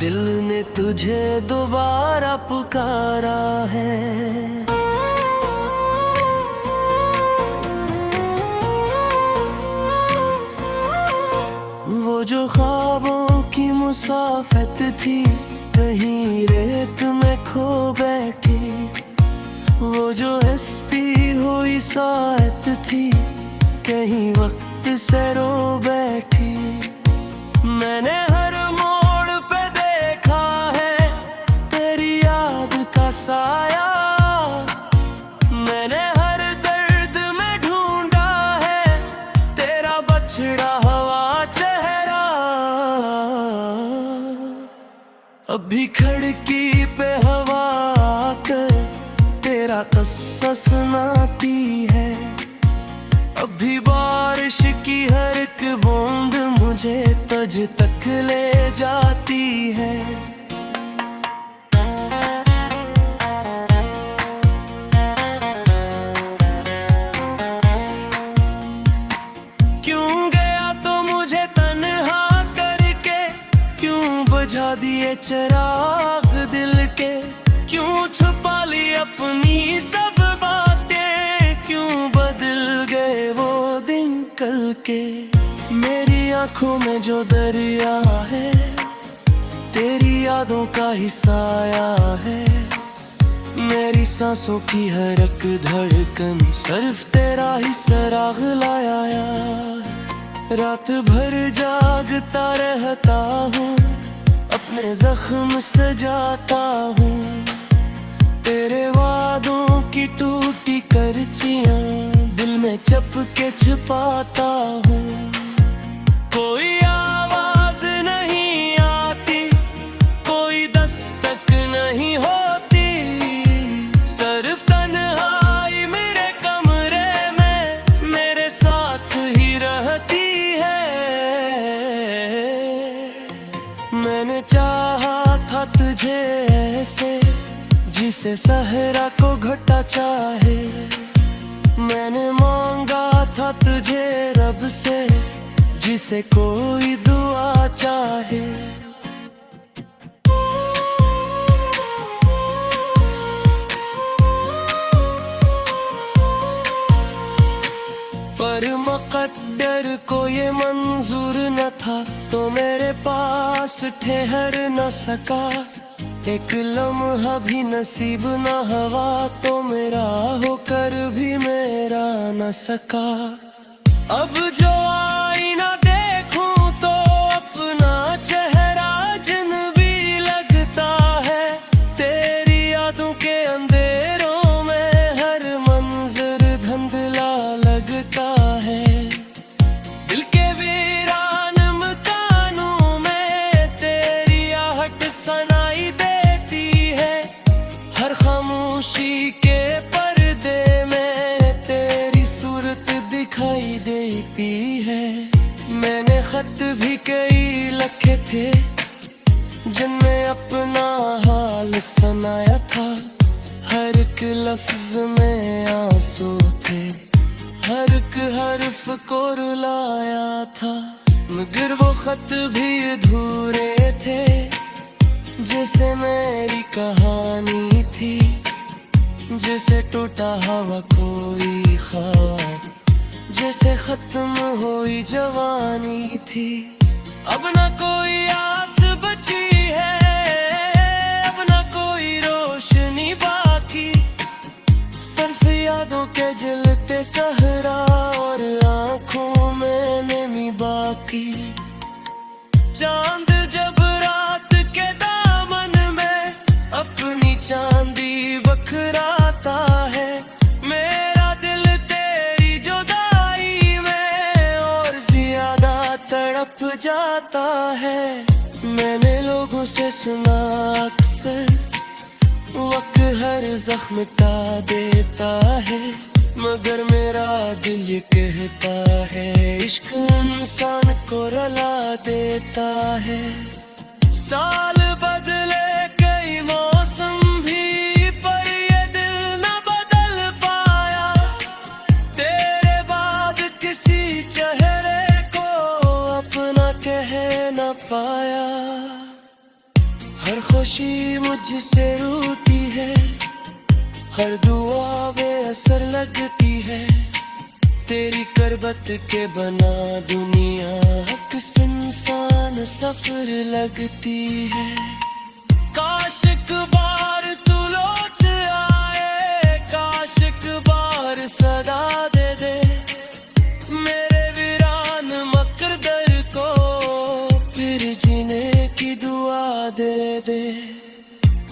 दिल ने तुझे दोबारा पुकारा है। वो जो ख्वाबों की मुसाफत थी, कहीं रेत में खो बैठी। वो जो हस्ती हुई साथ थी, कहीं वक्त से रो बैठी। मैंने हर मोड़ पे देखा है तेरी याद का साया। मैंने हर दर्द में ढूंढा है तेरा बछड़ा हुआ चेहरा। अभी खिड़की पे हवा आकर तेरा किस्सा सुनाती है। अभी बारिश की हर एक बूंद मुझे तुझ तक ले जाती है। क्यों गया तो मुझे तन्हा करके, क्यों बुझा दिए चिराग दिल के। क्यों छुपा ली अपनी सब बातें, क्यों बदल गए वो दिन कल के। मेरी आंखों में जो दरिया है, तेरी यादों का ही साया है। मेरी सांसों की हर एक धड़कन सिर्फ तेरा ही सराग लाया यार। रात भर जागता रहता हूँ, अपने जख्म सजाता हूँ। तेरे वादों की टूटी करचियां दिल में चपके छुपाता हूँ। कोई आवाज नहीं आती, कोई दस्तक नहीं होती, सिर्फ तन्हाई मेरे कमरे में मेरे साथ ही रहती है। मैंने चाहा था तुझे ऐसे जिसे सहरा को घटा चाहे। मैंने मांगा था तुझे रब से जिसे कोई दुआ चाहे। पर मुक़द्दर को ये मंजूर न था, तो मेरे पास ठहर न सका। एक लम्हा भी नसीब न हवा, तो मेरा होकर भी मेरा न सका। अब जो आईना देखूं तो अपना चेहरा अजनबी लगता है। तेरी यादों के अंधेरों में हर मंजर धुंधला लगता है। दिल के वीरान मकानों में तेरी आहट सुनाई देती है। हर खामोशी के पर्दे में तेरी सूरत दिखाई देती है। मैंने खत भी कई लिखे थे जिनमें अपना हाल सुनाया था। हर एक लफ्ज में आंसू थे, हर एक हर्फ को रुलाया था। मगर वो खत भी अधूरे थे जैसे मेरी कहानी थी, जैसे टूटा हुआ कोई ख्वाब, जैसे खत्म हुई जवानी थी। अब ना कोई आस बची है, अब ना कोई रोशनी बाकी, सिर्फ यादों के जलते सहरा और आंखों में नमी बाकी। चांद जब रात के दामन में अपनी चांदी बखराता है, मेरा दिल तेरी जुदाई में और ज्यादा तड़प जाता है। मैंने लोगों से सुना अक्सर वक्त हर जख्म मिटा देता है, मगर मेरा दिल ये कहता है इश्क इंसान को रुला देता है। साल बदले कई मौसम भी, पर ये दिल न बदल पाया। तेरे बाद किसी चेहरे को अपना कह न पाया। हर खुशी मुझसे रूठी है, हर दुआ बेअसर लगती है। तेरी करबत के बना दुनिया हक सुनसान सफर लगती है। काश एक बार तू लौट आए, काश एक बार सदा दे दे मेरे वीरान मकदर को, फिर जीने की दुआ दे दे।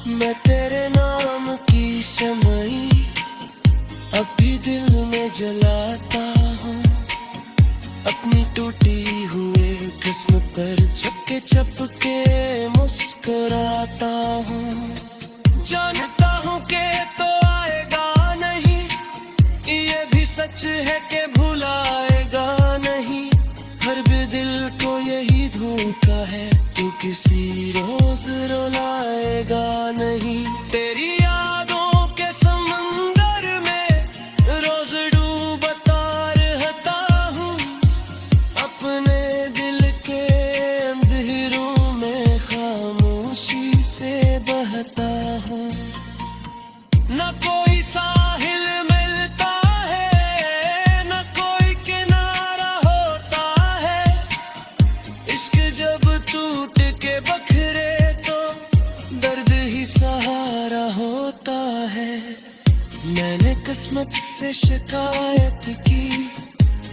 मैं तेरे नाम की शमई अभी दिल में जलाता हूँ, अपनी टूटी हुई किस्म पर चपके चपके मुस्कुराता हूँ। जानता हूँ कि तो आएगा नहीं, ये भी सच है कि भुलाएगा नहीं। हर भी दिल को यही धोखा है, तू किसी रोज रुलाएगा नहीं। तेरी यादों के समंदर में रोज डूबता रहता हूँ, अपने दिल के अंधेरों में खामोशी से बहता हूँ। न कोई साहिल मिलता है, न कोई किनारा होता है। इश्क जब टूट के बखरे तो दर्द ही सहारा होता है। मैंने किस्मत से शिकायत की,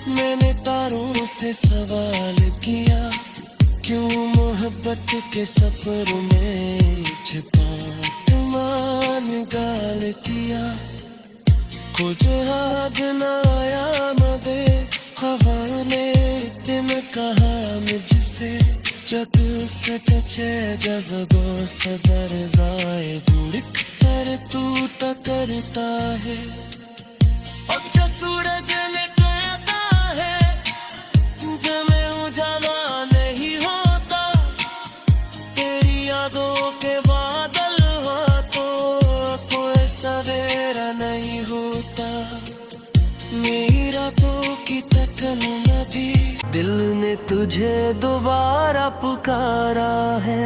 मैंने तारों से सवाल किया, क्यों मोहब्बत के सफर में छिपा तुमान गाल किया। कुछ याद न आया मबे हवा ने दिन कहा मुझसे, जग से कछे जज़बों से दरजाए बुड़क सर टूटा करता है। अब जो सूरज निकलता है में उजाला नहीं होता, तेरी यादों के बादल हुआ तो कोई सवेरा नहीं होता। मेरी रातों की तकल्लुम भी दिल ने तुझे दोबारा पुकारा है।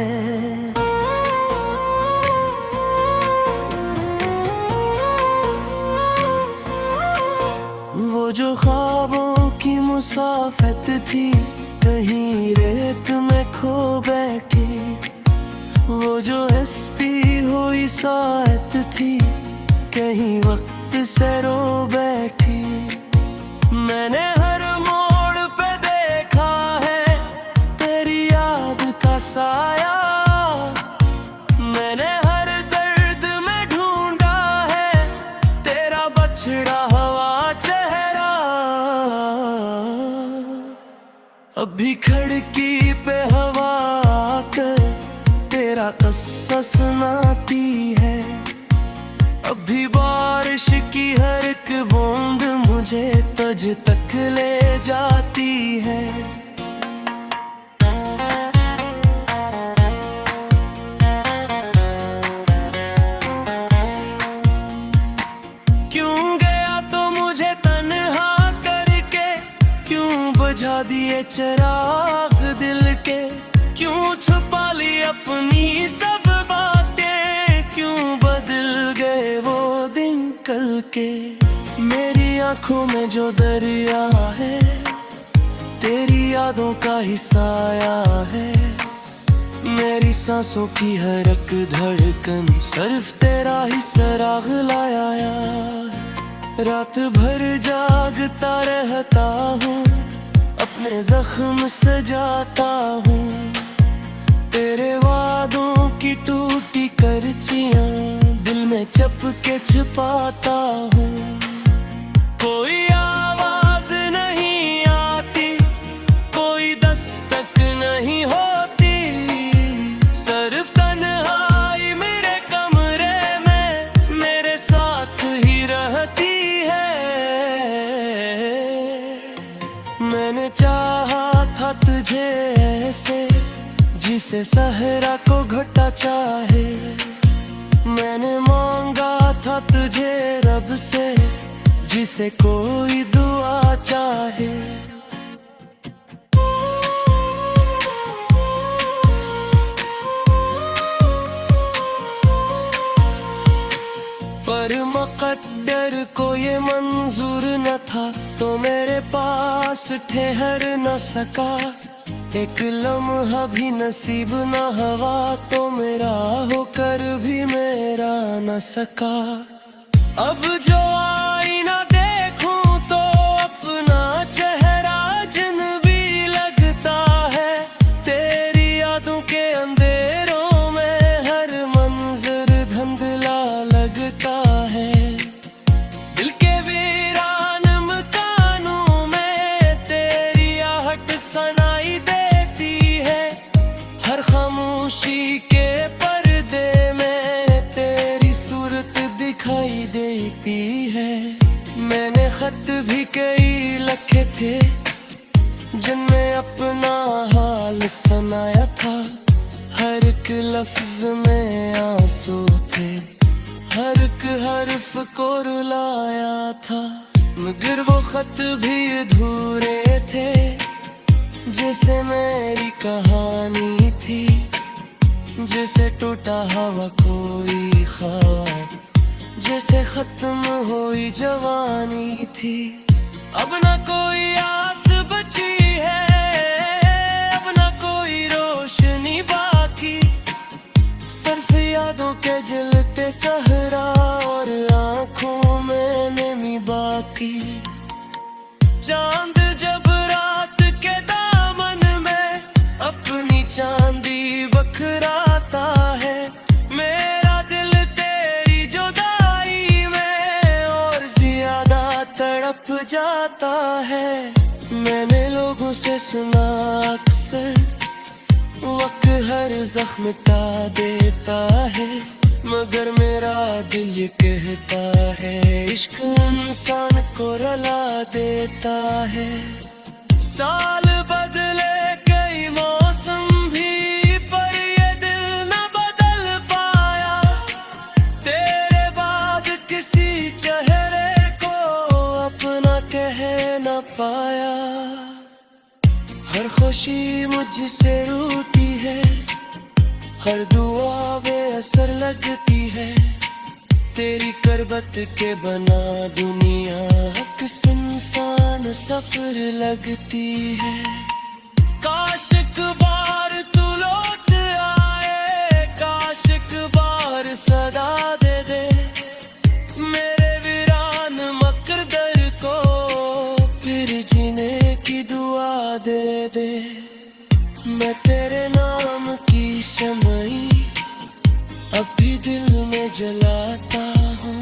वो जो ख्वाबों की मुसाफत थी, कहीं रेत में खो बैठी। वो जो हस्ती हुई साथ थी, कहीं वक्त से रो बैठी। मैंने हर मोड़ पे देखा है तेरी याद का साया, मैंने हर दर्द में ढूंढा है तेरा बछड़ा हुआ चेहरा। अभी खिड़की पे हवा आकर तेरा किस्सा सुनाती है, अभी बारिश की हर एक बूंद मुझे तुझ तक ले जाती है। क्यों गया तो मुझे तन्हा करके, क्यों बुझा दिए चिराग दिल के, क्यों छुपा ली अपनी सब बातें, क्यों बदल गए वो दिन कल के। मेरी आंखों में जो दरिया है तेरी यादों का ही साया है। मेरी सांसों की हर एक धड़कन सिर्फ तेरा ही सराग लाया यार। रात भर जागता रहता हूँ, अपने जख्म सजाता हूँ। तेरे वादों की टूटी करचियां दिल में चपके छुपाता हूँ। कोई आवाज नहीं आती, कोई दस्तक नहीं होती, सिर्फ तन्हाई मेरे कमरे में मेरे साथ ही रहती है। मैंने चाहा था तुझे ऐसे जिसे सहरा को घटा चाहे, मैंने मांगा था तुझे रब से जिसे कोई दुआ चाहे। को ये मंजूर न था तो मेरे पास ठहर न सका। एक लम्हा भी नसीब न हवा तो मेरा होकर भी मेरा न सका। अब जो आईना देखूं तो अपना चेहरा अजनबी लगता है। तेरी यादों के अंधेरों में हर मंजर धुंधला लगता है। दिल के वीरान मकानों में तेरी आहट सुनाई देती है। हर खामोशी के पर्दे में तेरी सूरत दिखाई देती है। मैंने खत भी कई लिखे थे जिनमें अपना हाल सुनाया था। हर एक लफ्ज में आंसू थे, हर एक हर्फ को रुलाया था। मगर वो खत भी अधूरे थे जैसे मेरी कहानी थी, जैसे टूटा हुआ कोई ख्वाब, जैसे खत्म हुई जवानी थी। अब ना कोई आस बची है, अब ना कोई रोशनी बाकी। सिर्फ यादों के जलते सहरा और आंखों में नमी बाकी। चांद जब रात के दामन में अपनी चांदी बखराता है। मेरा दिल तेरी जुदाई में और ज्यादा तड़प जाता है। मैंने लोगों से सुना अक्सर वक्त हर जख्म मिटा देता है, मगर मेरा दिल ये कहता है इश्क इंसान को रुला देता है। साल बदले कई मौसम भी पर ये दिल न बदल पाया। तेरे बाद किसी चेहरे को अपना कह न पाया। हर खुशी मुझसे रूठी है, हर दुआ बेअसर लगती है। तेरी करबत के बना दुनिया हक इंसान सफर लगती है। काश एक बार तू लौट आए, काश एक बार सदा दे दे मेरे वीरान मकदर को, फिर जीने की दुआ दे दे। मैं तेरे नाम की शमई अब भी दिल में जलाता हूँ।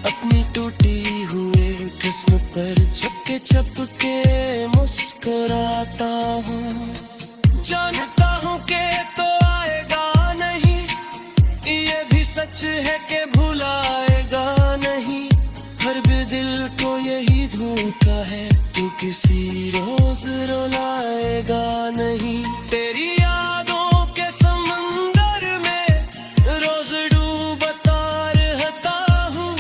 अपनी टूटी हुई किस्मत पर चपके चपके मुस्कुराता हूँ। जानता हूँ कि तो आएगा नहीं, ये भी सच है कि भुलाएगा नहीं। हर भी दिल को यही धोखा है, तू किसी रोज रुलाएगा नहीं। तेरी यादों के समंदर में रोज डूबता रहता हूँ।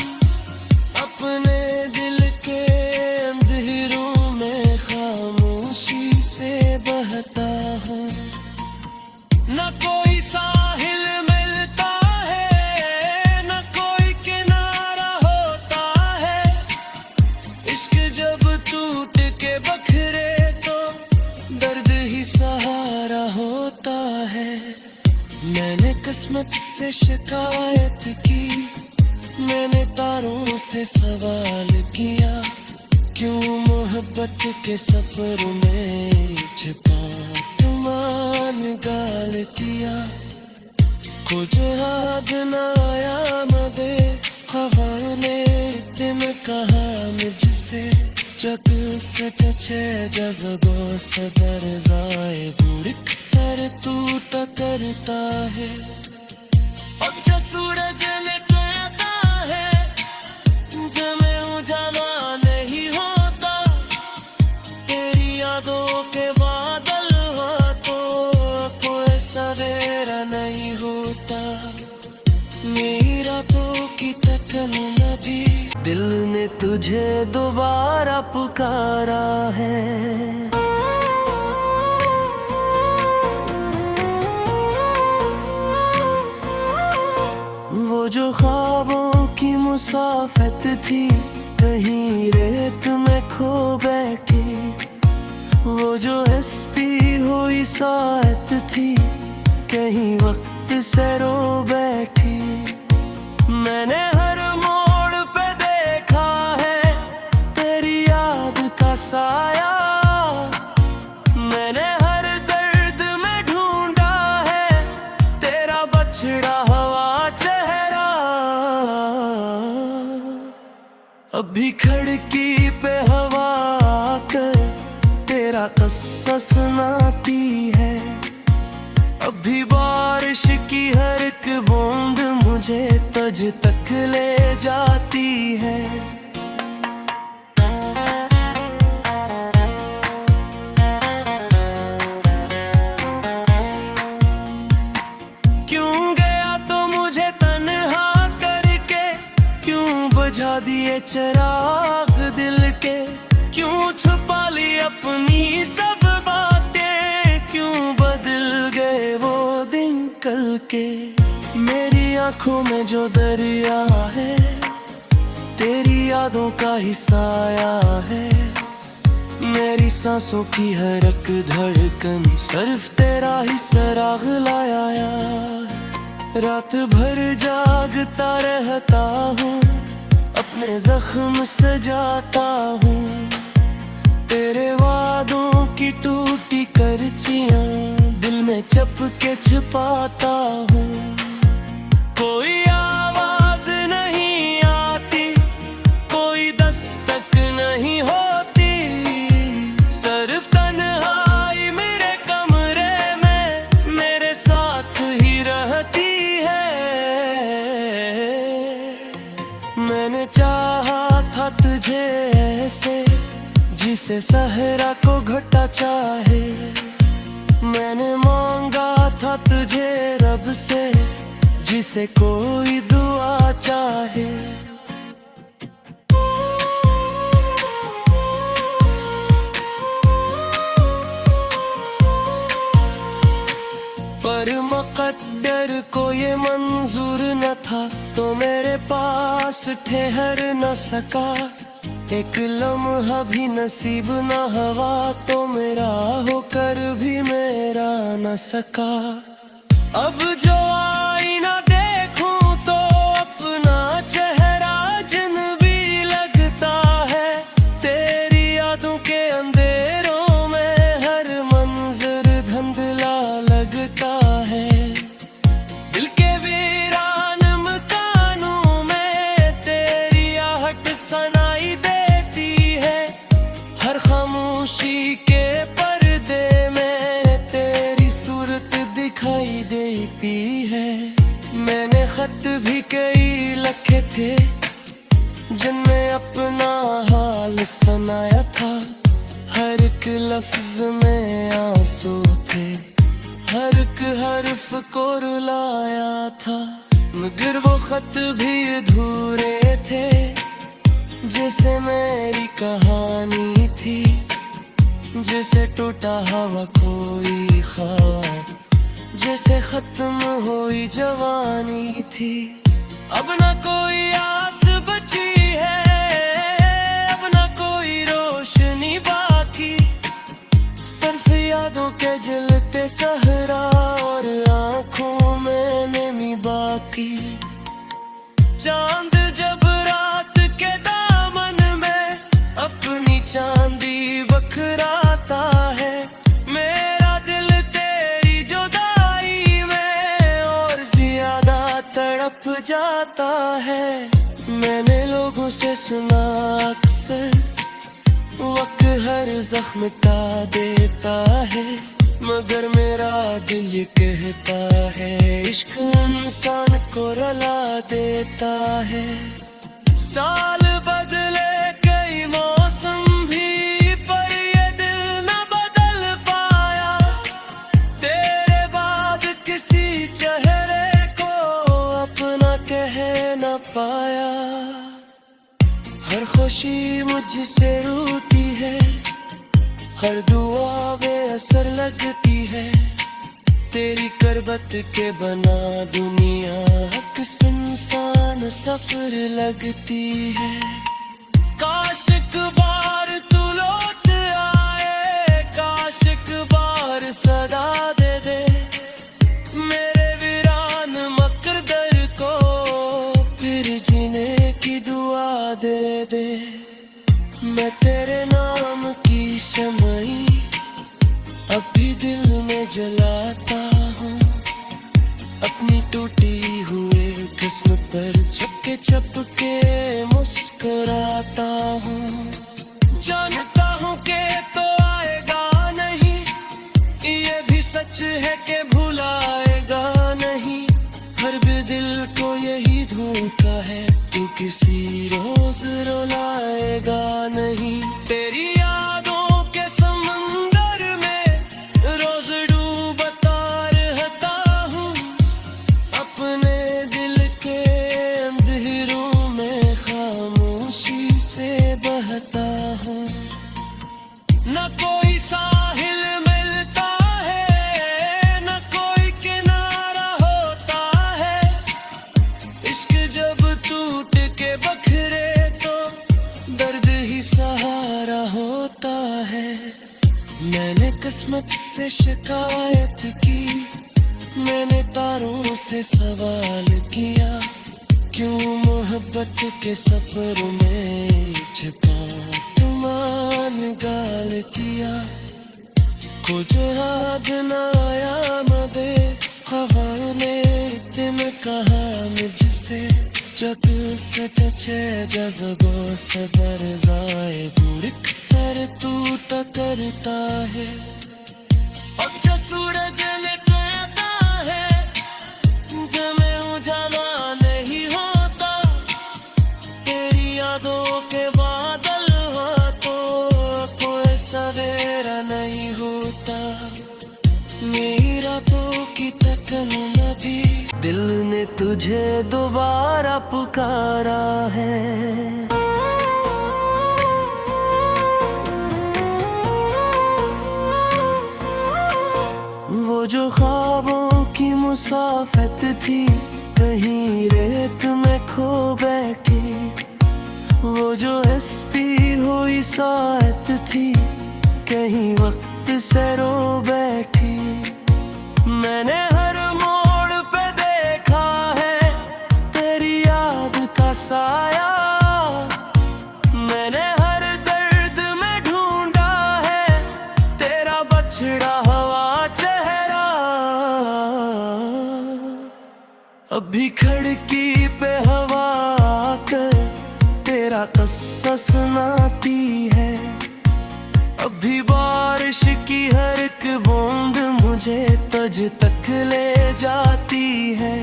अपने दिल के अंधेरों में खामोशी से बहता हूँ। न कोई साहिल मिलता है, न कोई किनारा होता है। इश्क जब टूट के बखरे तो दर्द ही सहारा होता है। मैंने किस्मत से शिकायत की, मैंने तारों से सवाल किया। क्यों मोहब्बत के सफर में छिपा तुमान गाल किया। कुछ याद न आया मबे हवा ने दिन कहा मुझसे। जग से तुझे जज़्बों से दर्ज़ाए बुरिक सर टूटा करता है। अब जो सूरज निकलता है दिल में उजाला नहीं होता। तेरी यादों के बादल हुआ तो कोई सवेरा नहीं होता। मेरी रातों की तकन न भी दिल ने तुझे दोबारा पुकारा है। वो जो ख्वाबों की मुसाफिर थी, कहीं रेत में खो बैठी। वो जो हस्ती हुई साथ थी, कहीं वक्त से रो बैठी। मैंने हर मोड़ पे देखा है तेरी याद का साया। मैंने हर दर्द में ढूंढा है तेरा बछड़ा हुआ चेहरा। अभी खिड़की पे हवा आकर तेरा किस्सा सुनाती है। अभी बारिश की हर एक बूंद मुझे तुझ तक ले जाती है। क्यों गया तो मुझे तन्हा करके, क्यों बुझा दिए चिराग दिल के। क्यों छुपा ली अपनी सब बातें, क्यों बदल गए वो दिन कल के। मेरी आंखों में जो दरिया है तेरी यादों का ही साया है। मेरी सांसों की हर एक धड़कन सिर्फ तेरा ही सराग लाया यार। रात भर जागता रहता हूँ, अपने जख्म सजाता हूँ। तेरे वादों की टूटी करचियां दिल में चपके छिपाता हूँ। कोई आवाज नहीं आती, कोई दस्तक नहीं होती, सिर्फ तन्हाई मेरे कमरे में मेरे साथ ही रहती है। मैंने चाहा था तुझे ऐसे जिसे सहरा को घटा चाहे। मैंने मांगा था तुझे रब से जिसे कोई दुआ चाहे। पर मुक़द्दर को ये मंजूर न था, तो मेरे पास ठहर न सका। एक लम्हा भी नसीब न हुआ, तो मेरा होकर भी मेरा न सका। अब जो आईना देखूं तो अपना चेहरा अजनबी लगता है। तेरी यादों के अंधेरों में हर मंजर धुंधला लगता है। दिल के वीरान मकानों में तेरी आहट सुनाई देती है। हर खामोशी के पर्दे में तेरी सूरत दिखाई देती है। मैंने खत भी कई लिखे थे जिनमें अपना हाल सुनाया था। हर एक लफ्ज में आंसू थे, हर एक हर्फ को रुलाया था। मगर वो खत भी अधूरे थे जैसे मेरी कहानी थी, जैसे टूटा हुआ कोई ख्वाब, जैसे खत्म हुई जवानी थी। अब ना कोई आस बची है, अब ना कोई रोशनी बाकी, सिर्फ यादों के जलते सहरा और आंखों में नमी बाकी। चांद जब रात के दामन में अपनी चांदी बखराता है, मेरा दिल तेरी जुदाई में और ज्यादा तड़प जाता है। मैंने लोगों से सुना अक्सर वक्त हर जख्म मिटा देता है, मगर मेरा दिल ये कहता है इश्क इंसान को रुला देता है। साल बदले कई मौसम भी, पर ये दिल न बदल पाया। तेरे बाद किसी चेहरे को अपना कह न पाया। हर खुशी मुझसे रूठी है, हर दुआ बेअसर लगती है। तेरी करबत के बना दुनिया एक सुनसान सफर लगती है। काश एक बार तू लौट आए, काश एक बार सदा दे दे मेरे वीरान मकदर को, फिर जीने की दुआ दे दे। मैं तेरे नाम की शमई अभी दिल में जलाता हूँ, अपनी टूटी हुई किस्मत पर चपके चपके मुस्कुराता हूँ। जानता हूँ कि तो आएगा नहीं, ये भी सच है कि भुलाएगा नहीं। हर भी दिल को यही धोखा है, तू किसी रोज रुलाएगा नहीं। तेरी यादों के समंदर में रोज डूबता रहता हूँ, अपने दिल के अंधेरों में खामोशी से बहता हूँ। न कोई साहिल मिलता है, न कोई किनारा होता है। इश्क जब टूट के बखरे तो दर्द ही सहारा होता है। मैंने किस्मत से शिकायत की, मैंने तारों से सवाल किया, क्यों मोहब्बत के सफर में छिपा तुमान गाल किया। कुछ याद न आया मबे हवा ने दिन कहा मुझसे, जग से टचे जज्बों से बरजाए बुड़क सर टूटा करता है। अब जो सूरज निकलता है दिल में उजाला नहीं होता, तेरी यादों के बादल हो तो कोई सवेरा नहीं होता। मेरी रातों की तकन न भी दिल ने तुझे दोबारा पुकारा है। वो जो ख्वाबों की मुसाफत थी, कहीं रेत में खो बैठी। वो जो हस्ती हुई साथ थी, कहीं वक्त से रो बैठी। मैंने हर मोड़ पे देखा है तेरी याद का साया, मैंने हर दर्द में ढूंढा है तेरा बछड़ा हुआ चेहरा। अभी खिड़की पे हवा आकर तेरा किस्सा सुनाती है, अभी बारिश की हर एक बूंद मुझे तुझ तक ले जाती है।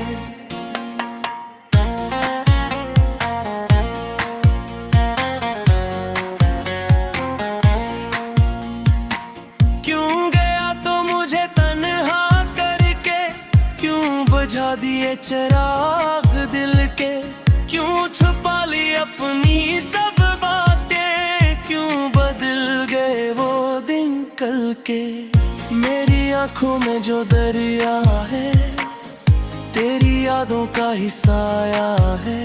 क्यों गया तो मुझे तन्हा करके, क्यों बुझा दिए चिराग दिल के, क्यों छुपा ली अपनी सब बातें, क्यों बदल गए वो दिन कल के। मेरी आंखों में जो दरिया है तेरी यादों का ही साया है,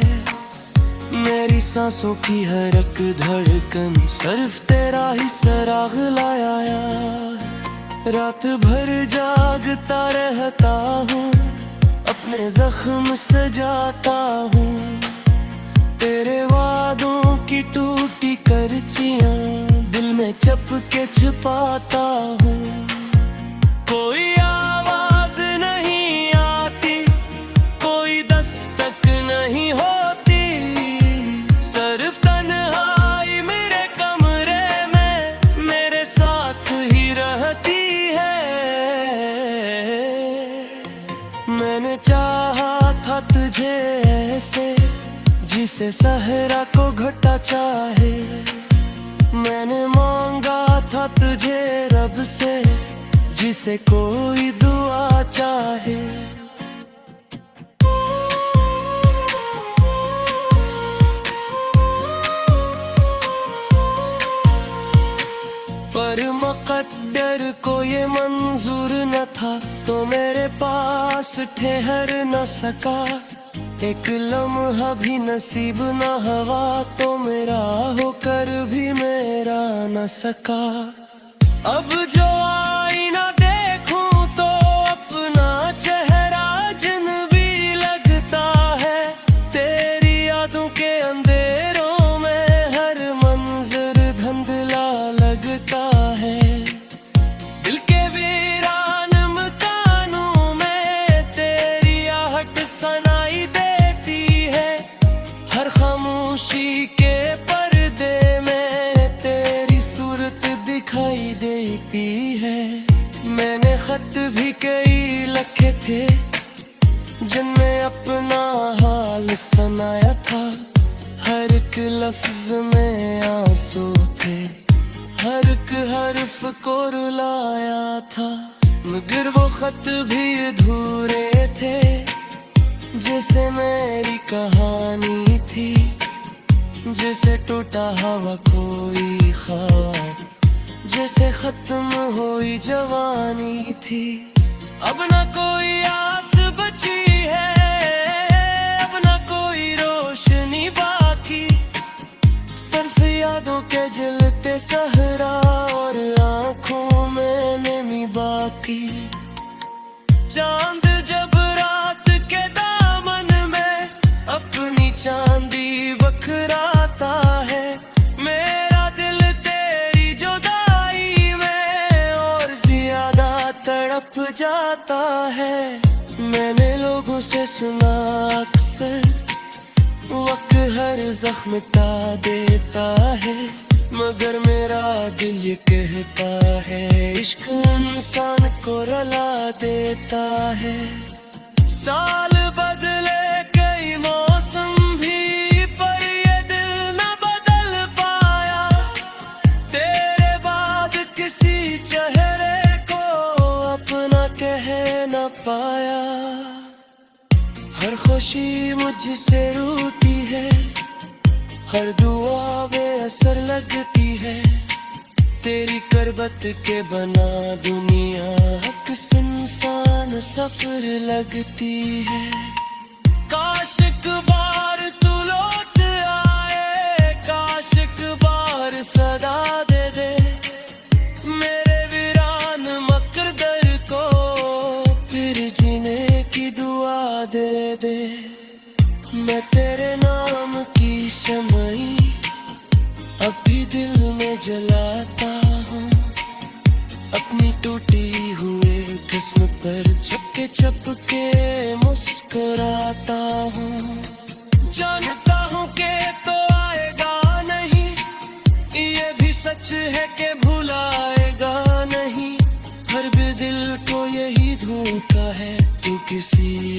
मेरी सांसों की हर एक धड़कन सिर्फ तेरा ही सराग लाया यार। रात भर जागता रहता हूँ, अपने जख्म सजाता हूँ, तेरे वादों की टूटी करचियां दिल में चपके छुपाता हूँ। कोई आवाज नहीं आती, कोई दस्तक नहीं होती, सिर्फ तन्हाई मेरे कमरे में मेरे साथ ही रहती है। मैंने चाहा था तुझे ऐसे जिसे सहरा को घटा चाहे, मैंने मांगा था तुझे रब से जिसे कोई दुआ चाहे। पर मुक़द्दर को ये मंजूर न था तो मेरे पास ठहर न सका, एक लम्हा भी नसीब न हवा तो मेरा होकर भी मेरा न सका। अब जो आईना देखूं तो अपना चेहरा अजनबी लगता है। तेरी यादों के अंधेरों में हर मंजर धुंधला लगता है। दिल के वीरान मकानों में तेरी आहट सुनाई देती है। हर खामोशी के पर्दे में तेरी सूरत दिखाई देती है। मैंने खत भी कई लिखे थे जिनमें अपना हाल सुनाया था। हर एक लफ्ज में आंसू थे, हर एक हर्फ को रुलाया था। मगर वो खत भी अधूरे थे जैसे मेरी कहानी थी, जैसे टूटा हुआ कोई ख्वाब, जैसे खत्म हुई जवानी थी। अब ना कोई आस बची है, अब ना कोई रोशनी बाकी। सिर्फ यादों के जलते सहरा और आंखों में नमी बाकी। चांद जब रात के दामन में अपनी चांदी बखराता है। मेरा दिल तेरी जुदाई में और ज्यादा तड़प जाता है। मैंने लोगों से सुना अक्सर वक्त हर जख्म मिटा देता है, मगर मेरा दिल ये कहता है इश्क इंसान को रुला देता है। साल बदले कई मौसम भी पर ये दिल न बदल पाया। तेरे बाद किसी चेहरे को अपना कह न पाया। हर खुशी मुझसे रूठी है, हर दुआ बेअसर लगती है। तेरी करबत के बना दुनिया हक सुनसान सफर लगती है। काश एक बार तू लौट आए, काश एक बार सदा दे दे मेरे वीरान मकदर को, फिर जीने की दुआ दे दे। मैं तेरे नाम की शमई अभी दिल में जलाता हूँ। अपनी टूटी हुए जिस्म पर चुपके चुपके मुस्कुराता हूँ। जानता हूँ कि तो आएगा नहीं, ये भी सच है कि भुलाएगा नहीं। हर भी दिल को यही धोखा है, तू किसी